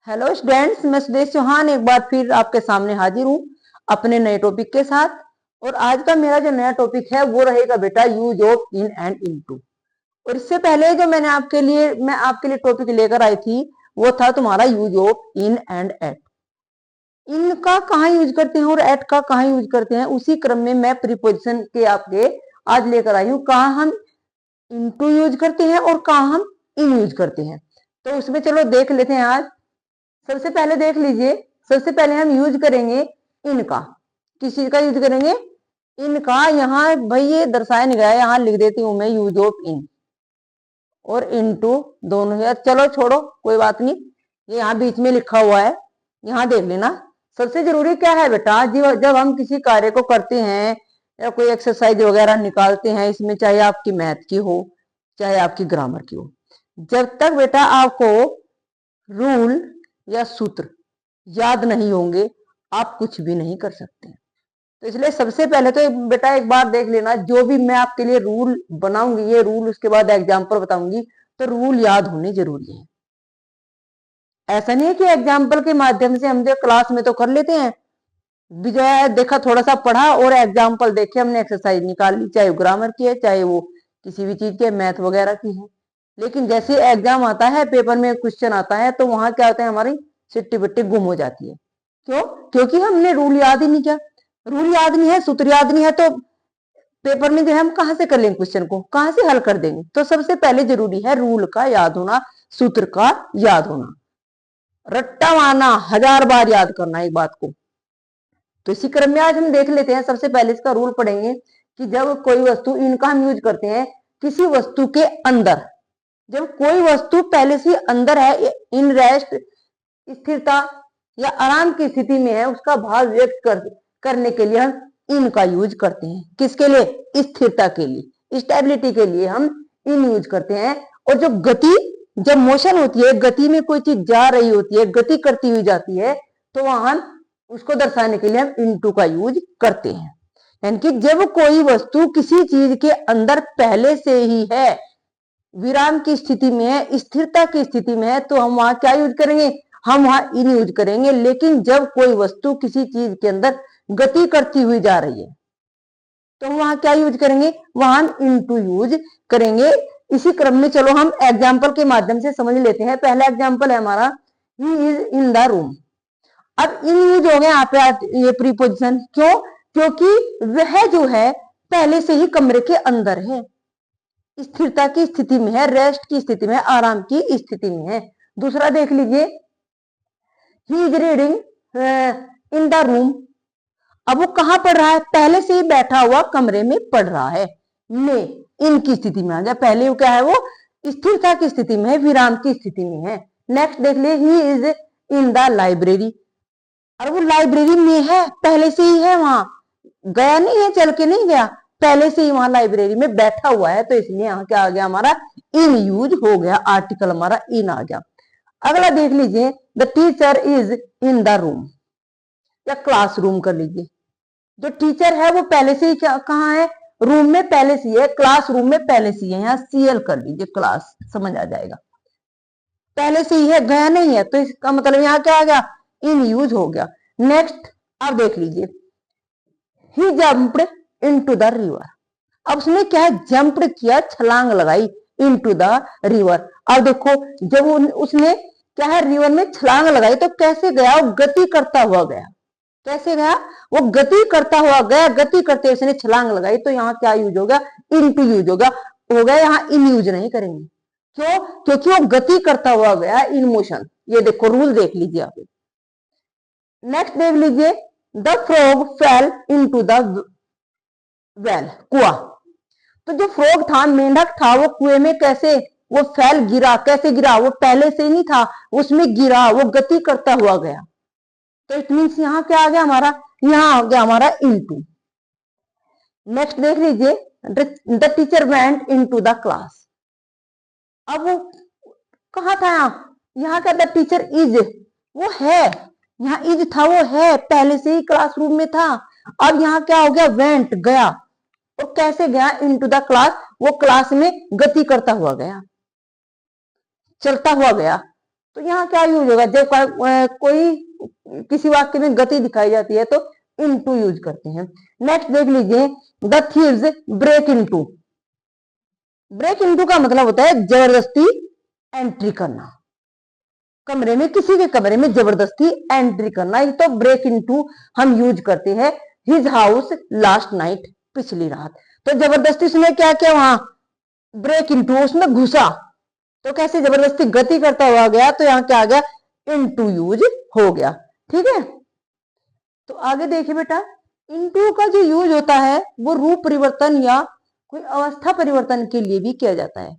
Hello students, मैं सुदेश चौहान एक बार फिर आपके सामने हाजिर हूँ अपने नए टॉपिक के साथ। और आज का मेरा जो नया टॉपिक है वो रहेगा बेटा use of in and into. और इससे पहले जो मैं आपके लिए टॉपिक लेकर आई थी वो था तुम्हारा use of in and at. In का कहाँ यूज करते हैं और एट का कहाँ यूज करते हैं, उसी क्रम में मैं प्रीपोजिशन के आपके आज लेकर आई हूँ। कहाँ हम इनटू यूज करते हैं और कहाँ हम इन यूज करते हैं, तो उसमें चलो देख लेते हैं। आज सबसे पहले देख लीजिए, सबसे पहले हम यूज करेंगे इनका। किस चीज का यूज करेंगे? इनका। यहाँ भाई ये दर्शाया नहीं गया, यहाँ लिख देती हूं मैं यूज ऑफ इन और इनटू दोनों है। चलो छोड़ो, कोई बात नहीं, ये यहाँ बीच में लिखा हुआ है, यहाँ देख लेना। सबसे जरूरी क्या है बेटा, जब हम किसी कार्य को करते हैं या कोई एक्सरसाइज वगैरह निकालते हैं, इसमें चाहे आपकी मैथ की हो चाहे आपकी ग्रामर की हो, जब तक बेटा आपको रूल या सूत्र याद नहीं होंगे आप कुछ भी नहीं कर सकते। तो इसलिए सबसे पहले तो बेटा एक बार देख लेना, जो भी मैं आपके लिए रूल बनाऊंगी ये रूल, उसके बाद एग्जाम्पल बताऊंगी, तो रूल याद होने जरूरी है। ऐसा नहीं है कि एग्जाम्पल के माध्यम से हम जो क्लास में तो कर लेते हैं, विजय देखा थोड़ा सा पढ़ा और एग्जाम्पल देखे हमने एक्सरसाइज निकाल ली, चाहे वो ग्रामर की है चाहे वो किसी भी चीज के मैथ वगैरह की है। लेकिन जैसे एग्जाम आता है, पेपर में क्वेश्चन आता है, तो वहां क्या होता है, हमारी सिट्टी बिट्टी गुम हो जाती है। क्यों? क्योंकि हमने रूल याद ही नहीं किया। रूल याद नहीं है, सूत्र याद नहीं है, तो पेपर में जो है हम कहां से कर लेंगे, क्वेश्चन को कहां से हल कर देंगे। तो सबसे पहले जरूरी है रूल का याद होना, सूत्र का याद होना। रट्टा मारना, 1000 बार याद करना एक बात को। तो इसी क्रम में आज हम देख लेते हैं। सबसे पहले इसका रूल पढ़ेंगे कि जब कोई वस्तु, इनका हम यूज करते हैं किसी वस्तु के अंदर। जब कोई वस्तु पहले से अंदर है, इन रेस्ट स्थिरता या आराम की स्थिति में है, उसका भाव व्यक्त करने के लिए हम इन का यूज करते हैं। किसके लिए? स्थिरता के लिए, स्टेबिलिटी के लिए हम इन यूज करते हैं। और जो गति, जब मोशन होती है, गति में कोई चीज जा रही होती है, गति करती हुई जाती है, तो वहां हम उसको दर्शाने के लिए हम इनटू का यूज करते हैं। यानी कि जब कोई वस्तु किसी चीज के अंदर पहले से ही है, विराम की स्थिति में है, स्थिरता की स्थिति में है, तो हम वहां क्या यूज करेंगे? हम वहां इन यूज करेंगे। लेकिन जब कोई वस्तु किसी चीज के अंदर गति करती हुई जा रही है, तो हम वहां क्या यूज करेंगे? वहां हम इनटू यूज करेंगे। इसी क्रम में चलो हम एग्जाम्पल के माध्यम से समझ लेते हैं। पहला एग्जाम्पल है हमारा, he is in the room. अब इन यूज हो गया यहाँ पे ये प्रीपोजिशन। क्यों? क्योंकि वह जो है पहले से ही कमरे के अंदर है, स्थिरता की स्थिति में है, रेस्ट की स्थिति में है, आराम की स्थिति में है। दूसरा देख लीजिए, he is reading in the room. अब वो कहां पढ़ रहा है? पहले से ही बैठा हुआ कमरे में पढ़ रहा है। में इनकी स्थिति में आ गया। पहले वो क्या है? वो स्थिरता की स्थिति में है, विराम की स्थिति में है। नेक्स्ट देख लिए, he is in the library. और वो लाइब्रेरी में है, पहले से ही है, वहां गया नहीं है, चल के नहीं गया, पहले से ही वहां लाइब्रेरी में बैठा हुआ है। तो इसलिए यहाँ क्या आ गया? हमारा इन यूज हो गया, आर्टिकल हमारा इन आ गया। अगला देख लीजिए, the teacher is in the room या क्लासरूम कर लीजिए। जो टीचर है वो पहले से ही कहाँ है? रूम में पहले से ही है, क्लासरूम में पहले से ही है। यहाँ सीएल कर लीजिए, क्लास, समझ आ जाएगा। पहले से ही है, गया नहीं है, तो इसका मतलब यहाँ क्या आ गया? इन यूज हो गया। नेक्स्ट अब देख लीजिए, ही जम्प्ड इनटू द रिवर। अब उसने क्या है? जंप्ड किया, छलांग लगाई, इनटू द रिवर। अब देखो, जब उसने क्या है? रिवर में छलांग लगाई, तो कैसे गया? वो गति करता हुआ गया। कैसे गया? वो गति करता हुआ गया, गति करते हुए उसने छलांग लगाई। तो यहाँ क्या यूज होगा? इनटू यूज होगा। यहाँ इन यूज नहीं करेंगे। क्यों? क्योंकि वो गति करता हुआ गया, इन मोशन। ये देखो रूल देख लीजिए आप। नेक्स्ट देख लीजिए, the frog fail into the well, कुआं। तो जो फ्रॉग था, मेंढक था, वो कुएं में कैसे? वो फेल, गिरा। कैसे गिरा? वो पहले से नहीं था, उसमें गिरा, वो गति करता हुआ गया। तो इट मीन्स यहाँ क्या आ गया हमारा? यहाँ आ गया हमारा इनटू। नेक्स्ट देख लीजिए, the teacher went into the class. अब वो कहा था? यहाँ का द टीचर इज, वो है, यहाँ इज था, वो है, पहले से ही क्लासरूम में था। अब यहाँ क्या हो गया? वेंट, गया। और कैसे गया? इनटू द क्लास, वो क्लास में गति करता हुआ गया, चलता हुआ गया। तो यहाँ क्या यूज होगा, जब कोई किसी वाक्य में गति दिखाई जाती है तो इनटू यूज करते हैं। नेक्स्ट देख लीजिए, the thieves break into. Break into का मतलब होता है जबरदस्ती एंट्री करना, कमरे में, किसी के कमरे में जबरदस्ती एंट्री करना, ये तो ब्रेक इनटू हम यूज करते हैं। हिज हाउस लास्ट नाइट, पिछली रात। तो जबरदस्ती उसने क्या किया, वहां ब्रेक इनटू, उसमें घुसा, तो कैसे जबरदस्ती गति करता हुआ गया, तो यहाँ क्या आ गया, इनटू यूज हो गया। ठीक है, तो आगे देखिए बेटा, इनटू का जो यूज होता है वो रूप परिवर्तन या कोई अवस्था परिवर्तन के लिए भी किया जाता है।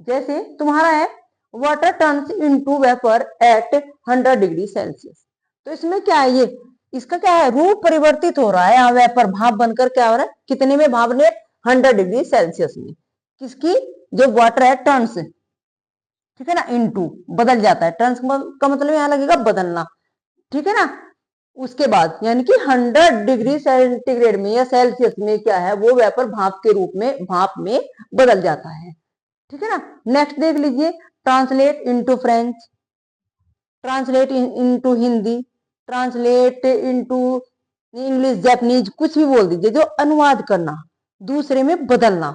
जैसे तुम्हारा है, water turns into vapour eight 100 degree Celsius. तो इसमें क्या है, ये इसका क्या है, रूप परिवर्तित हो रहा है, यहाँ वेपर भाप बनकर क्या हो रहा है, कितने में भाप ने, 100 डिग्री सेल्सियस में। किसकी, जो वाटर है, टर्न्स, ठीक है ना, इनटू बदल जाता है, टर्न्स का मतलब यहाँ लगेगा बदलना, ठीक है ना। उसके बाद यानी कि 100 डिग्री सेंटीग्रेड में या सेल्सियस में क्या है, वो वेपर भाप के रूप में, भाप में बदल जाता है, ठीक है ना। नेक्स्ट देख लीजिए, translate into French, translate into Hindi, translate into English, Japanese, कुछ भी बोल दीजिए, जो अनुवाद करना, दूसरे में बदलना,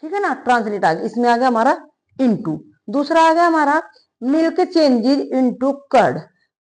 ठीक है ना, ट्रांसलेट आ गया। इसमें आ गया हमारा इनटू। दूसरा आ गया हमारा मिल्क चेंजेज इनटू कर्ड।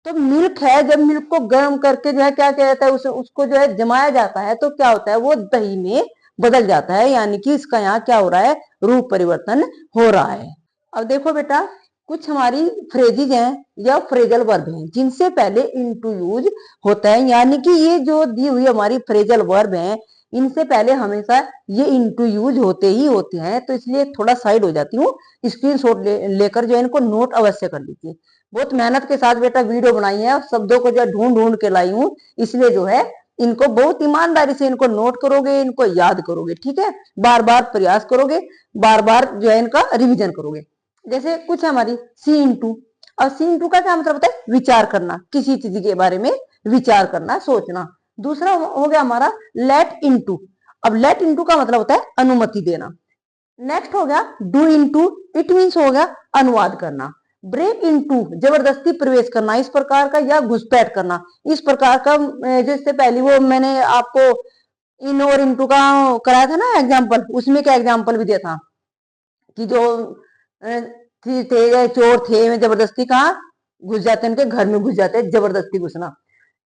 तो मिल्क है, जब मिल्क को गर्म करके जो है क्या किया जाता है, उसको जो है जमाया जाता है, तो क्या होता है, वो दही में बदल जाता है, यानी कि इसका यहाँ क्या हो रहा है, रूप परिवर्तन हो रहा है। अब देखो बेटा, कुछ हमारी फ्रेजेज हैं या फ्रेजल वर्ब हैं जिनसे पहले इनटू यूज होता है, यानी कि ये जो दी हुई हमारी फ्रेजल वर्ब हैं, इनसे पहले हमेशा ये इनटू यूज होते ही होते हैं। तो इसलिए थोड़ा साइड हो जाती हूँ, स्क्रीनशॉट लेकर जो है इनको नोट अवश्य कर लीजिए। बहुत मेहनत के साथ बेटा वीडियो बनाई है, शब्दों को जो ढूंढ ढूंढ के लाई हूँ, इसलिए जो है इनको बहुत ईमानदारी से इनको नोट करोगे, इनको याद करोगे, ठीक है, बार बार प्रयास करोगे, बार बार जो है इनका रिविजन करोगे। जैसे कुछ हमारी सी इंटू, और सी इंटू का क्या मतलब होता है, विचार करना, किसी चीज के बारे में विचार करना, सोचना। दूसरा हो गया हमारा लेट इनटू। अब लेट इनटू का मतलब होता है अनुमति देना। नेक्स्ट हो गया डू इनटू, इट मीन्स हो गया अनुवाद करना। ब्रेक इनटू, जबरदस्ती प्रवेश करना, इस प्रकार का, या घुसपैठ करना, इस प्रकार का। जिससे पहले वो मैंने आपको इन और इनटू का कराया था ना एग्जाम्पल, उसमें क्या एग्जाम्पल भी दिया था कि जो थे चोर थे, जबरदस्ती कहा घुस जाते, उनके घर में घुस जाते, जबरदस्ती घुसना।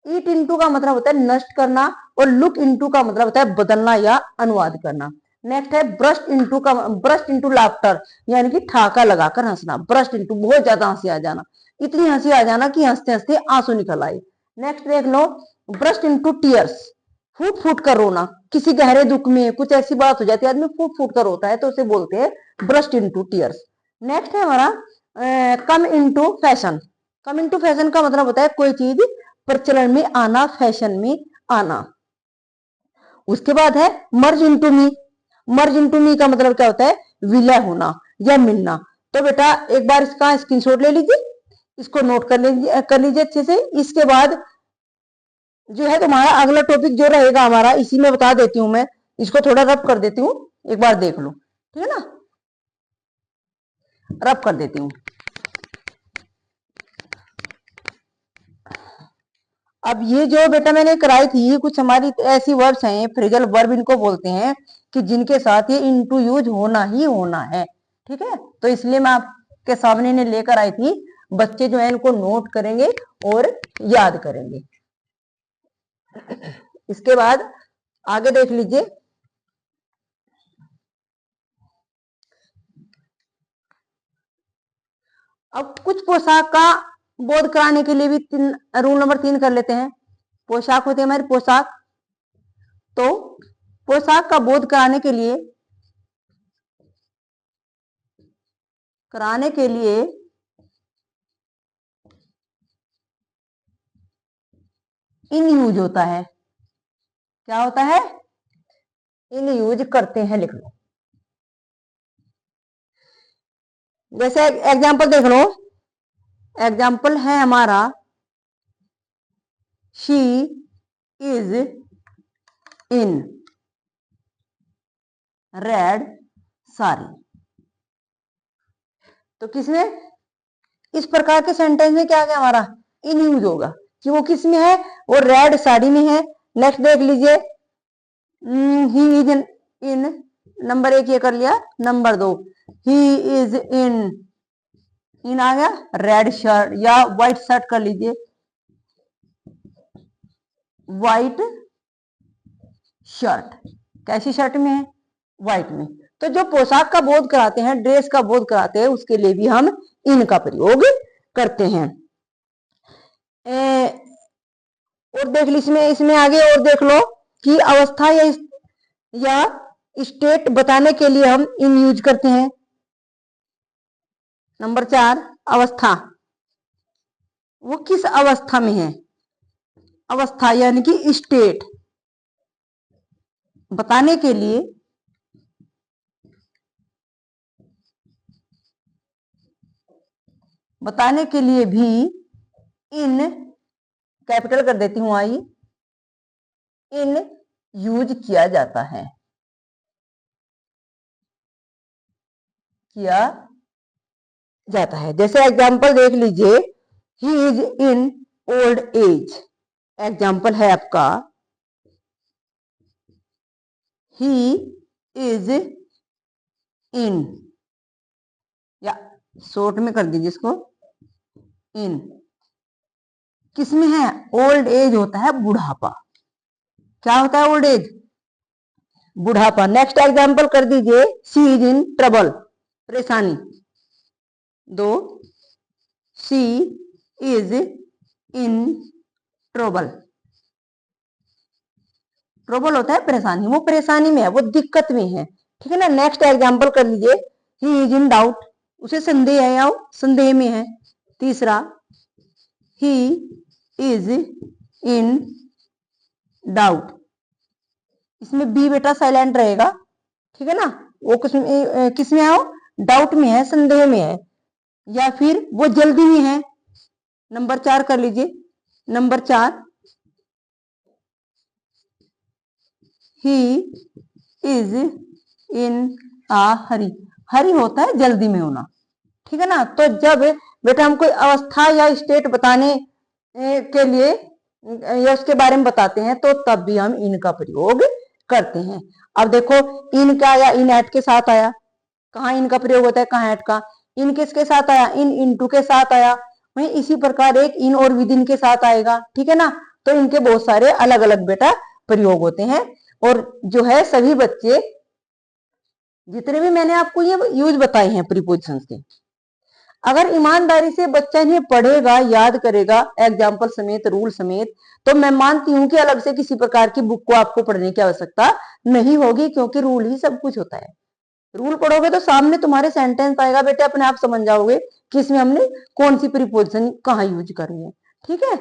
ईट इनटू का मतलब होता है नष्ट करना, और लुक इनटू का मतलब होता है बदलना या अनुवाद करना। नेक्स्ट है ब्रस्ट इनटू का, ब्रस्ट इनटू लाफ्टर, यानी कि ठाका लगाकर हंसना, ब्रस्ट इनटू बहुत ज्यादा हंसी आ जाना, इतनी हंसी आ जाना कि हंसते हंसते आंसू निकल आए। नेक्स्ट देख लो, ब्रस्ट इनटू टीयर्स, फूट फूट कर रोना, किसी गहरे दुख में कुछ ऐसी बात हो जाती है, आदमी फूट फूट कर रोता है, तो उसे बोलते हैं ब्रस्ट इनटू टीयर्स। नेक्स्ट है हमारा come into fashion. Come into fashion का मतलब होता है कोई चीज प्रचलन में आना, फैशन में आना। उसके बाद है merge into me. Merge into me का मतलब क्या होता है, विलय होना या मिलना। तो बेटा एक बार इसका स्क्रीनशॉट ले लीजिए, इसको नोट कर लीजिए अच्छे से। इसके बाद जो है तुम्हारा अगला टॉपिक जो रहेगा हमारा, इसी में बता देती हूं मैं, इसको थोड़ा रब कर देती हूँ, एक बार देख लो, ठीक है ना, रब कर देती हूँ। अब ये जो बेटा मैंने कराई थी, कुछ हमारी ऐसी वर्ब्स हैं, फ्रेजल वर्ब इनको बोलते हैं, कि जिनके साथ ये इनटू यूज होना ही होना है, ठीक है। तो इसलिए मैं आपके सामने ने लेकर आई थी, बच्चे जो है इनको नोट करेंगे और याद करेंगे। इसके बाद आगे देख लीजिए, अब कुछ पोशाक का बोध कराने के लिए भी रूल नंबर 3 कर लेते हैं। पोशाक होते हैं हमारी पोशाक, तो पोशाक का बोध कराने के लिए इन यूज होता है। क्या होता है, इन यूज करते हैं, लिख लो। जैसे एग्जाम्पल देख लो, एग्जाम्पल है हमारा she is in red sari. तो किसने इस प्रकार के सेंटेंस में क्या आ गया हमारा, इन यूज होगा कि वो किस में है, वो रेड साड़ी में है। नेक्स्ट देख लीजिए, ही इज इन, नंबर 1 ये कर लिया। नंबर 2, ही इज इन आ गया रेड शर्ट या व्हाइट शर्ट कर लीजिए, व्हाइट शर्ट। कैसी शर्ट में है, व्हाइट में। तो जो पोशाक का बोध कराते हैं, ड्रेस का बोध कराते हैं, उसके लिए भी हम इन का प्रयोग करते हैं। और देख ली इसमें आगे और देख लो कि अवस्था या स्टेट बताने के लिए हम इन यूज करते हैं। नंबर 4, अवस्था, वो किस अवस्था में है, अवस्था यानी कि स्टेट बताने के लिए भी इन, कैपिटल कर देती हूं आई, इन यूज किया जाता है, जैसे एग्जाम्पल देख लीजिए, he is in old age. Example है आपका, ही इज इन, या शॉर्ट में कर दीजिए इसको, इन किस में है, ओल्ड एज होता है बुढ़ापा। क्या होता है ओल्ड एज, बुढ़ापा। नेक्स्ट एग्जाम्पल कर दीजिए, शी इज इन ट्रबल, परेशानी। 2, she is in trouble, trouble होता है परेशानी, वो परेशानी में है, वो दिक्कत में है, ठीक है ना। नेक्स्ट एग्जाम्पल कर लीजिए, ही इज इन डाउट, उसे संदेह है या संदेह में है। तीसरा, ही इज इन डाउट, इसमें बी बेटा साइलेंट रहेगा, ठीक है ना। वो किस में है, डाउट में है, संदेह में है, या फिर वो जल्दी में है। नंबर 4 कर लीजिए, नंबर 4, ही इज इन आ हरी, हरी होता है जल्दी में होना, ठीक है ना। तो जब बेटा हम कोई अवस्था या स्टेट बताने के लिए या उसके बारे में बताते हैं, तो तब भी हम इन का प्रयोग करते हैं। अब देखो, इन का या इन एट के साथ आया, कहाँ इन का प्रयोग होता है, कहाँ एट का। इन किसके साथ आया, इन इनटू के साथ आया, वहीं इसी प्रकार एक इन और विद इन के साथ आएगा, ठीक है ना। तो इनके बहुत सारे अलग अलग बेटा प्रयोग होते हैं। और जो है सभी बच्चे, जितने भी मैंने आपको ये यूज बताए हैं प्रीपोजिशन के, अगर ईमानदारी से बच्चा इन्हें पढ़ेगा, याद करेगा एग्जाम्पल समेत, रूल समेत, तो मैं मानती हूं कि अलग से किसी प्रकार की बुक को आपको पढ़ने की आवश्यकता नहीं होगी, क्योंकि रूल ही सब कुछ होता है। रूल पढ़ोगे तो सामने तुम्हारे सेंटेंस आएगा बेटे, अपने आप समझ जाओगे कि इसमें हमने कौन सी प्रीपोजिशन कहाँ यूज करनी है, ठीक है।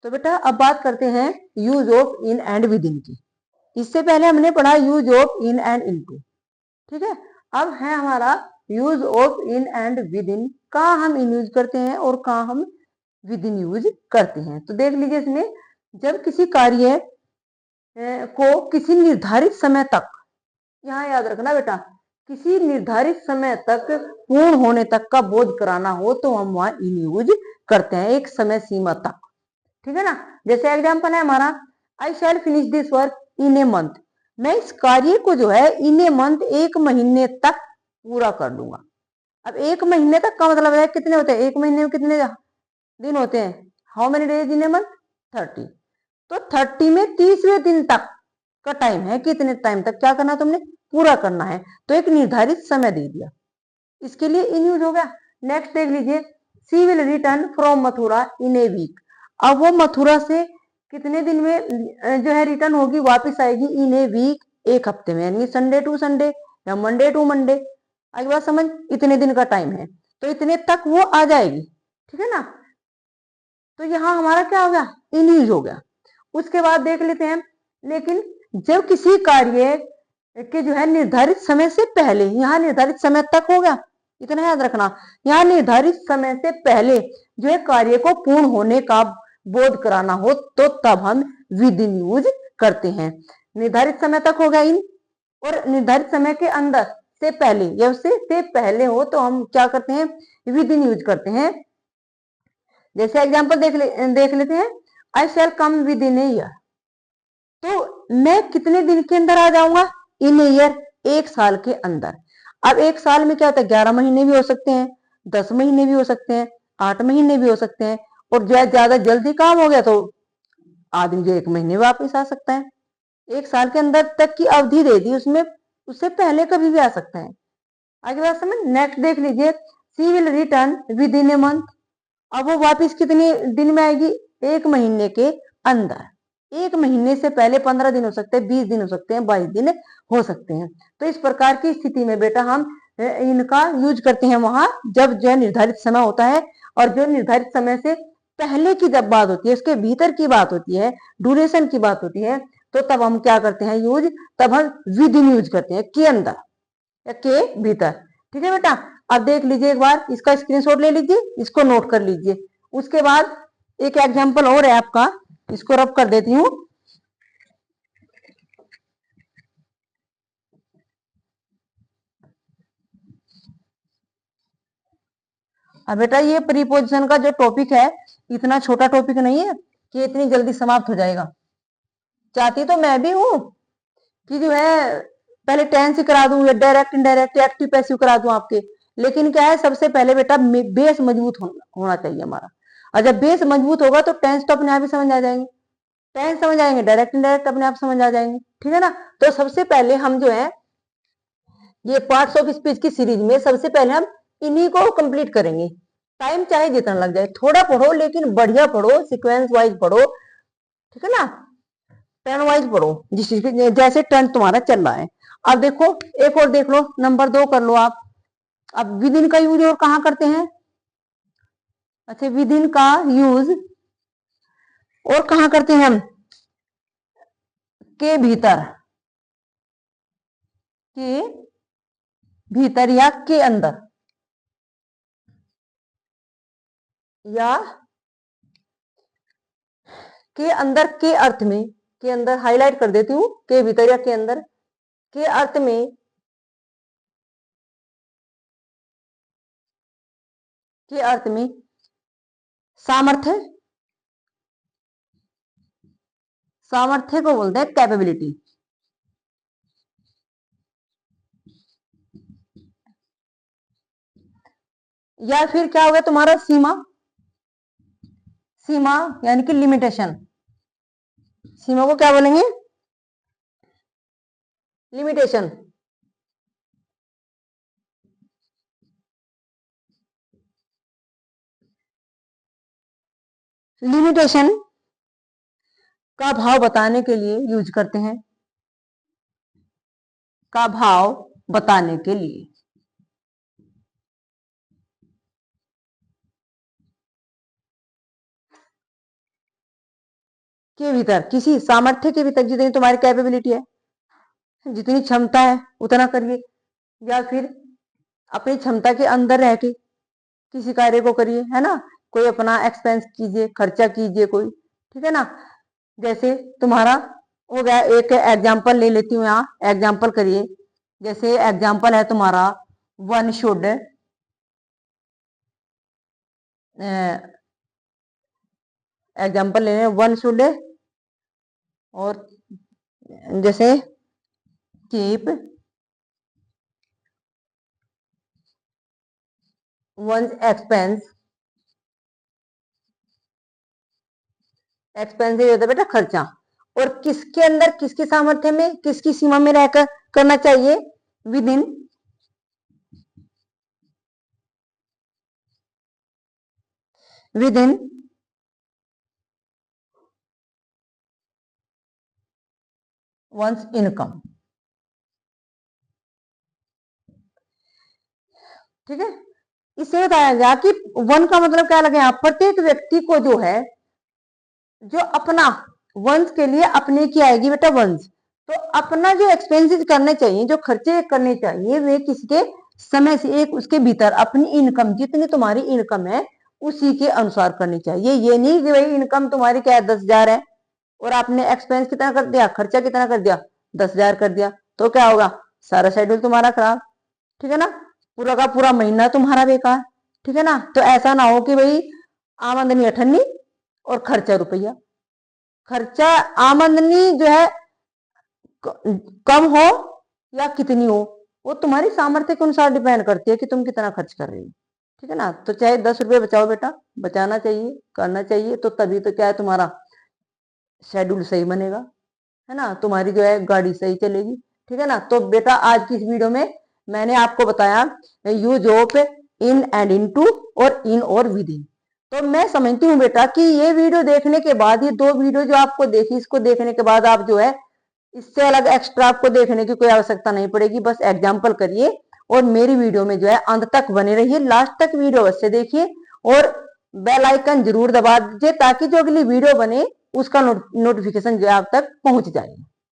तो बेटा अब बात करते हैं use of in and with in की। इससे पहले हमने पढ़ा use of in and into, ठीक है। अब है हमारा use of in and with in, कहाँ हम इन यूज करते हैं और कहाँ हम विद इन यूज करते हैं। तो देख लीजिए इसमें, जब किसी कार्य को किसी निर्धारित समय तक, यहाँ याद रखना बेटा, किसी निर्धारित समय तक पूर्ण होने तक का बोध कराना हो, तो हम वहां इन यूज करते हैं, एक समय सीमा तक, ठीक है ना। जैसे एग्जाम्पल है हमारा, I shall finish this work in a month, मैं इस कार्य को जो है इन ए मंथ, 1 महीने तक पूरा कर लूंगा। अब 1 महीने तक का मतलब है कितने होते हैं, 1 महीने में कितने दिन होते हैं, how many days in a month, 30। तो 30 में 30वें दिन तक का टाइम है, कितने टाइम तक क्या करना तुमने, पूरा करना है। तो एक निर्धारित समय दे दिया, इसके लिए इन यूज हो गया। नेक्स्ट देख लीजिए, she will return from Mathura in a week, अब वो मथुरा से कितने दिन में जो है रिटर्न होगी, वापस आएगी, इन ए वीक, 1 हफ्ते में, यानी संडे टू संडे या मंडे टू मंडे। आई बात समझ, इतने दिन का टाइम है, तो इतने तक वो आ जाएगी, ठीक है ना। तो यहाँ हमारा क्या हो गया, इन यूज हो गया। उसके बाद देख लेते हैं, लेकिन जब किसी कार्य के जो है निर्धारित समय से पहले, यहाँ निर्धारित समय तक हो गया, इतना याद रखना, यहाँ निर्धारित समय से पहले जो है कार्य को पूर्ण होने का बोध कराना हो, तो तब हम विद इन यूज करते हैं। निर्धारित समय तक हो गया इन, और निर्धारित समय के अंदर से पहले या उससे से पहले हो तो हम क्या करते हैं, विद इन यूज करते हैं। जैसे एग्जांपल देख लेते हैं, आई शैल come with in a year, तो मैं कितने दिन के अंदर आ जाऊंगा, इन ए ईयर, एक साल के अंदर। अब एक साल में क्या होता है, 11 महीने भी हो सकते हैं, 10 महीने भी हो सकते हैं, 8 महीने भी हो सकते हैं, और जो है ज्यादा जल्दी काम हो गया तो आदमी जो 1 महीने वापस आ सकता है। एक साल के अंदर तक की अवधि दे दी उसमें, उससे पहले कभी भी आ सकता है। आगे बात समझ। नेक्स्ट देख लीजिए, she will return within a month, अब वो वापिस कितने दिन में आएगी, 1 महीने के अंदर। 1 महीने से पहले 15 दिन हो सकते हैं, 20 दिन हो सकते हैं, 22 दिन हो सकते हैं। तो इस प्रकार की स्थिति में बेटा हम इनका यूज करते हैं वहां जब जो निर्धारित समय होता है, और जो निर्धारित समय से पहले की जब बात होती है, उसके भीतर की बात होती है, ड्यूरेशन की बात होती है, तो तब हम क्या करते हैं यूज, तब हम विद इन यूज करते हैं, के अंदर या के भीतर। ठीक है बेटा। अब देख लीजिए एक बार, इसका स्क्रीनशॉट ले लीजिए, इसको नोट कर लीजिए। उसके बाद एक एग्जांपल और है आपका, इसको रब कर देती हूं। अब बेटा ये प्रीपोजिशन का जो टॉपिक है, इतना छोटा टॉपिक नहीं है कि इतनी जल्दी समाप्त हो जाएगा। चाहती तो मैं भी हूं कि जो है पहले टेंस ही करा दूं, या डायरेक्ट इनडायरेक्ट एक्टिव पैसिव करा दूं आपके, लेकिन क्या है, सबसे पहले बेटा बेस मजबूत होना चाहिए हमारा। और जब बेस मजबूत होगा तो टेंस तो अपने आप ही समझ आ जाएंगे, टेंस समझ आएंगे, डायरेक्ट इनडायरेक्ट अपने आप समझ आ जाएंगे। ठीक है ना। तो सबसे पहले हम जो है ये पार्ट्स ऑफ स्पीच की सीरीज में सबसे पहले हम इन्हीं को कंप्लीट करेंगे। टाइम चाहे जितना लग जाए, थोड़ा पढ़ो लेकिन बढ़िया पढ़ो, सीक्वेंस वाइज पढ़ो। ठीक है ना। टर्न वाइज पढ़ो, जिस जैसे टर्न तुम्हारा चल रहा है। अब देखो एक और देख लो, नंबर 2 कर लो आप। अब विद इन का यूज और कहाँ करते हैं, अच्छा विद इन का यूज और कहाँ करते हैं हम, के भीतर, के भीतर या के अंदर, या के अंदर के अर्थ में, के अंदर हाईलाइट कर देती हूं, के भीतर या के अंदर, के अर्थ में, के अर्थ में सामर्थ्य, सामर्थ्य को बोलते हैं कैपेबिलिटी। या फिर क्या हो गया तुम्हारा, सीमा, सीमा यानी कि लिमिटेशन, सीमा को क्या बोलेंगे, लिमिटेशन। लिमिटेशन का भाव बताने के लिए यूज करते हैं, का भाव बताने के लिए। के भीतर, किसी सामर्थ्य के भीतर, जितनी तुम्हारी कैपेबिलिटी है, जितनी क्षमता है उतना करिए, या फिर अपनी क्षमता के अंदर रह के किसी कार्य को करिए, है ना। कोई अपना एक्सपेंस कीजिए, खर्चा कीजिए कोई। ठीक है ना। जैसे तुम्हारा हो गया, एक एग्जाम्पल ले लेती हूँ यहाँ, एग्जाम्पल करिए। जैसे एग्जाम्पल है तुम्हारा, वन शुड एग्जाम्पल ले, वन शुड, और जैसे कीप वन एक्सपेंस, एक्सपेंसिव होता है बेटा खर्चा, और किसके अंदर, किसके सामर्थ्य में, किसकी सीमा में रहकर करना चाहिए, within, within one's income. ठीक है। इसे बताया गया कि वन का मतलब क्या लगे, यहाँ प्रत्येक व्यक्ति को जो है, जो अपना वंश के लिए अपने की आएगी बेटा वंश, तो अपना जो एक्सपेंसेस करने चाहिए, जो खर्चे करने चाहिए, वे किसके समय से, एक उसके भीतर अपनी इनकम, जितनी तुम्हारी इनकम है उसी के अनुसार करनी चाहिए। ये नहीं कि भाई इनकम तुम्हारी क्या है 10,000 है और आपने एक्सपेंस कितना कर दिया, खर्चा कितना कर दिया, 10,000 कर दिया, तो क्या होगा, सारा शेड्यूल तुम्हारा खराब। ठीक है ना, पूरा का पूरा महीना तुम्हारा बेकार। ठीक है ना, तो ऐसा ना हो कि भाई आमदनी 98 और खर्चा रुपया, खर्चा आमदनी जो है कम हो या कितनी हो, वो तुम्हारी सामर्थ्य के अनुसार डिपेंड करती है कि तुम कितना खर्च कर रहे हो। ठीक है ना, तो चाहे 10 रुपये बचाओ बेटा, बचाना चाहिए, करना चाहिए, तो तभी तो क्या है तुम्हारा शेड्यूल सही बनेगा, है ना, तुम्हारी जो है गाड़ी सही चलेगी। ठीक है ना, तो बेटा आज की इस वीडियो में मैंने आपको बताया use of in and into और इन और विद इन। तो मैं समझती हूँ बेटा कि ये वीडियो देखने के बाद, ये 2 वीडियो जो आपको देखी, इसको देखने के बाद आप जो है इससे अलग एक्स्ट्रा आपको देखने की कोई आवश्यकता नहीं पड़ेगी। बस एग्जाम्पल करिए और मेरी वीडियो में जो है अंत तक बने रहिए, लास्ट तक वीडियो अवश्य देखिए और बेल आइकन जरूर दबा दीजिए ताकि जो अगली वीडियो बने उसका नोटिफिकेशन जो है आप तक पहुंच जाए।